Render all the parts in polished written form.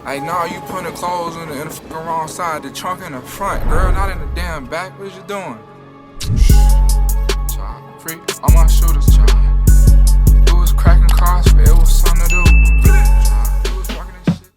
Like, nah, you putting the clothes in the wrong side, the trunk in the front, girl, not in the damn back. What is you doing? Child, free all my shooters, child. It was cracking cars, but it was something to do. Child, it was rocking this shit.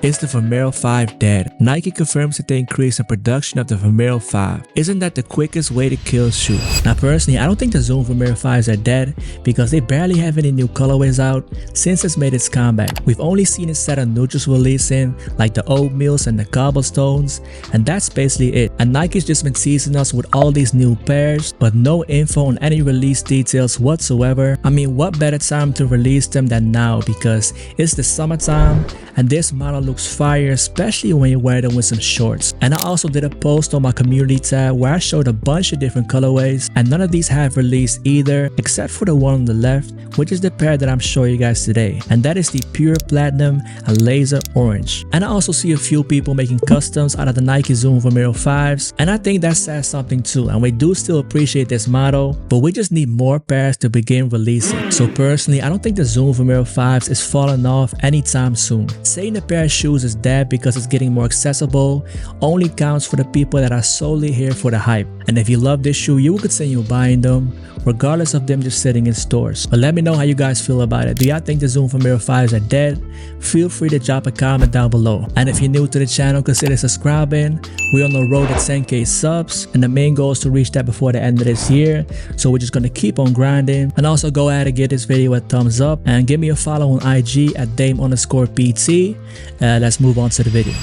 Is the Vomero 5 dead? Nike confirms that they increased the production of the Vomero 5. Isn't that the quickest way to kill shoe? Now personally, I don't think the Zoom Vomero 5s are dead because they barely have any new colorways out since it's made its comeback. We've only seen a set of neutrals releasing, like the oatmeals and the cobblestones, and that's basically it. And Nike's just been teasing us with all these new pairs, but no info on any release details whatsoever. I mean, what better time to release them than now, because it's the summertime and this model looks fire, especially when you wear them with some shorts. And I also did a post on my community tab where I showed a bunch of different colorways, and none of these have released either, except for the one on the left, which is the pair that I'm showing you guys today, and that is the pure platinum and laser orange. And I also see a few people making customs out of the Nike Zoom Vomero 5s, and I think that says something too, and we do still appreciate this model, but we just need more pairs to begin releasing. So personally, I don't think the Zoom Vomero 5s is falling off anytime soon. Saying a pair of shoes is dead because it's getting more accessible only counts for the people that are solely here for the hype. And if you love this shoe, you will continue buying them regardless of them just sitting in stores. But let me know how you guys feel about it. Do y'all think the Zoom Vomero 5s are dead? Feel free to drop a comment down below. And if you're new to the channel, consider subscribing. We're on the road to 10k subs, and the main goal is to reach that before the end of this year, so we're just gonna keep on grinding. And also go ahead and give this video a thumbs up and give me a follow on IG at Dame_PT. Let's move on to the video.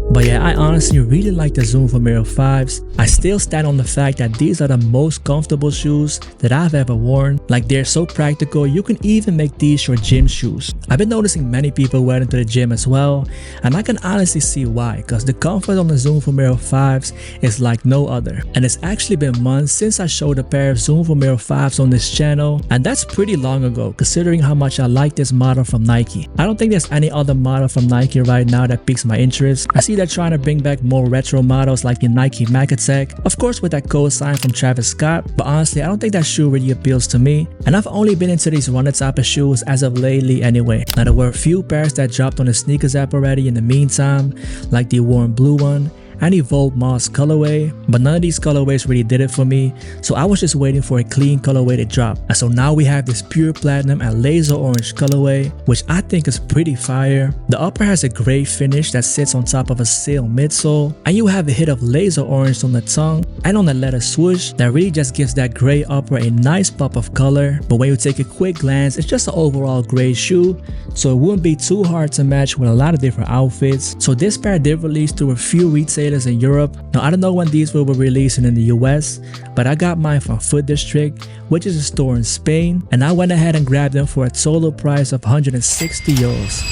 But yeah, I honestly really like the Zoom Vomero 5s. I still stand on the fact that these are the most comfortable shoes that I've ever worn. Like, they're so practical, you can even make these your gym shoes. I've been noticing many people wear them to the gym as well, and I can honestly see why, because the comfort on the Zoom Vomero 5s is like no other. And it's actually been months since I showed a pair of Zoom Vomero 5s on this channel, and that's pretty long ago considering how much I like this model from Nike. I don't think there's any other model from Nike right now that piques my interest. I see they're trying to bring back more retro models like the Nike Mac Attack, of course with that cosign from Travis Scott, but honestly I don't think that shoe really appeals to me, and I've only been into these runner type of shoes as of lately anyway. Now there were a few pairs that dropped on the sneakers app already in the meantime, like the warm blue one and the Volt Moss colorway, but none of these colorways really did it for me, so I was just waiting for a clean colorway to drop. And so now we have this pure platinum and laser orange colorway, which I think is pretty fire. The upper has a gray finish that sits on top of a sail midsole, and you have a hit of laser orange on the tongue and on the leather swoosh that really just gives that gray upper a nice pop of color. But when you take a quick glance, it's just an overall gray shoe, so it wouldn't be too hard to match with a lot of different outfits. So this pair did release through a few retailers in Europe. Now I don't know when these will be releasing in the US, but I got mine from Foot District, which is a store in Spain, and I went ahead and grabbed them for a total price of 160 euros.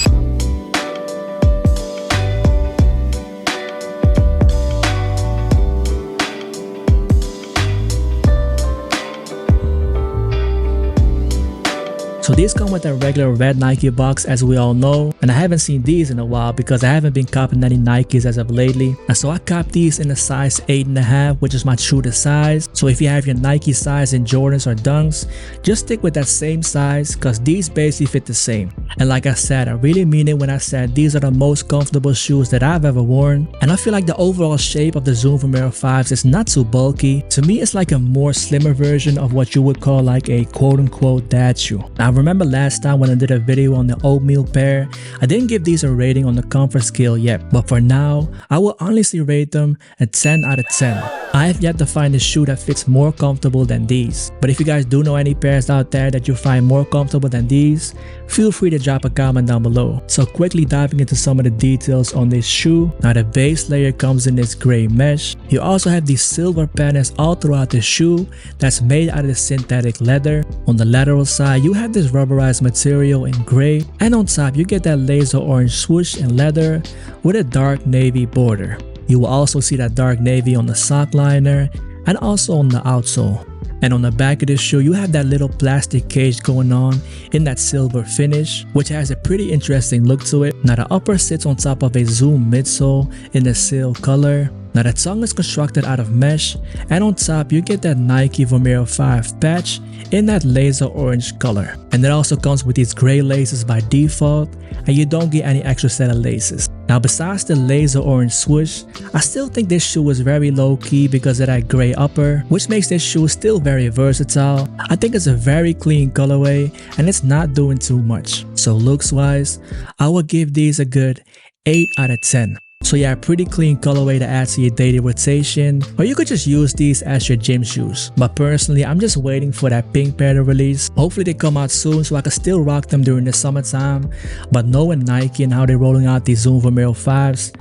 So these come with a regular red Nike box, as we all know, and I haven't seen these in a while because I haven't been copping any Nikes as of lately. And so I copped these in a size 8.5, which is my true to size. So if you have your Nike size in Jordans or Dunks, just stick with that same size because these basically fit the same. And like I said, I really mean it when I said these are the most comfortable shoes that I've ever worn. And I feel like the overall shape of the Zoom Vomero 5s is not too bulky. To me, it's like a more slimmer version of what you would call like a quote-unquote dad shoe. Now, I remember remember last time when I did a video on the oatmeal pair, I didn't give these a rating on the comfort scale yet, but for now, I will honestly rate them a 10 out of 10. I have yet to find a shoe that fits more comfortable than these, but if you guys do know any pairs out there that you find more comfortable than these, feel free to drop a comment down below. So quickly diving into some of the details on this shoe. Now the base layer comes in this gray mesh. You also have these silver patterns all throughout the shoe that's made out of the synthetic leather. On the lateral side, you have this rubberized material in gray, and on top you get that laser orange swoosh in leather with a dark navy border. You will also see that dark navy on the sock liner and also on the outsole. And on the back of this shoe, you have that little plastic cage going on in that silver finish, which has a pretty interesting look to it. Now the upper sits on top of a Zoom midsole in the seal color. Now the tongue is constructed out of mesh, and on top you get that Nike Vomero 5 patch in that laser orange color. And it also comes with these gray laces by default, and you don't get any extra set of laces. Now besides the laser orange swoosh, I still think this shoe is very low key because of that gray upper, which makes this shoe still very versatile. I think it's a very clean colorway and it's not doing too much. So looks wise, I would give these a good 8 out of 10. So yeah, pretty clean colorway to add to your daily rotation, or you could just use these as your gym shoes. But personally, I'm just waiting for that pink pair to release. Hopefully they come out soon so I can still rock them during the summertime. But knowing Nike and how they're rolling out these Zoom Vomero 5s,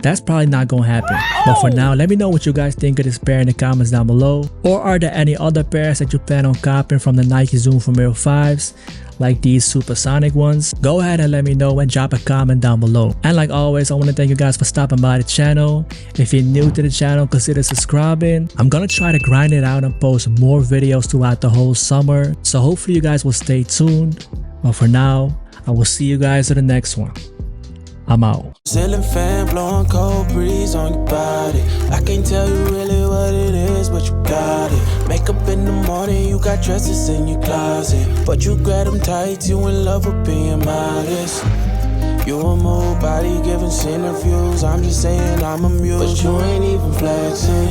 that's probably not gonna happen. But for now, let me know what you guys think of this pair in the comments down below. Or are there any other pairs that you plan on copping from the Nike Zoom Vomero 5s? Like these Supersonic ones? Go ahead and let me know and drop a comment down below. And like always, I want to thank you guys for stopping by the channel. If you're new to the channel, consider subscribing. I'm gonna try to grind it out and post more videos throughout the whole summer, so hopefully you guys will stay tuned. But for now, I will see you guys in the next one. I'm out. Ceiling fan blowing cold breeze on your body. I can't tell you really what it is, but you got it. Makeup in the morning, you got dresses in your closet, but you grab them tight, you in love with being modest. You a move body giving interviews, I'm just saying I'm amused, but you ain't even flexing.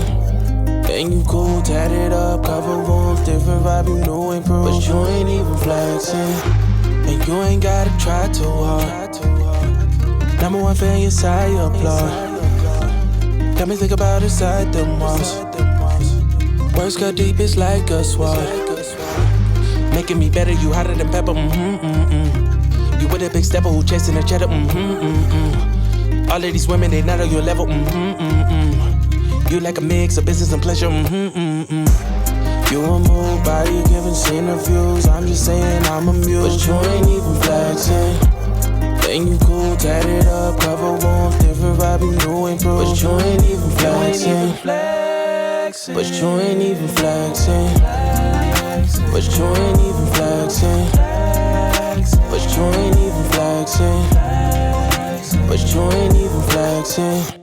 And you cool, tatted up, cover wounds, different vibe, you know improved, but you ain't even flexing. And you ain't gotta try too hard. Number one fan, your side, your applaud. Got me think about inside the walls. Words got deep, it's like a sword. Making me better, you hotter than pepper, You with a big stepper who chasing a cheddar, All of these women, they not on your level, You like a mix of business and pleasure, You a move body giving interviews, I'm just saying I'm amused, but you ain't even flexing. And you cool, tatted up, cover wounds, different vibe, you know improved, but you ain't even flexing. But you ain't even flexing. But you ain't even flexing. But you ain't even flexing. But you ain't even flexing.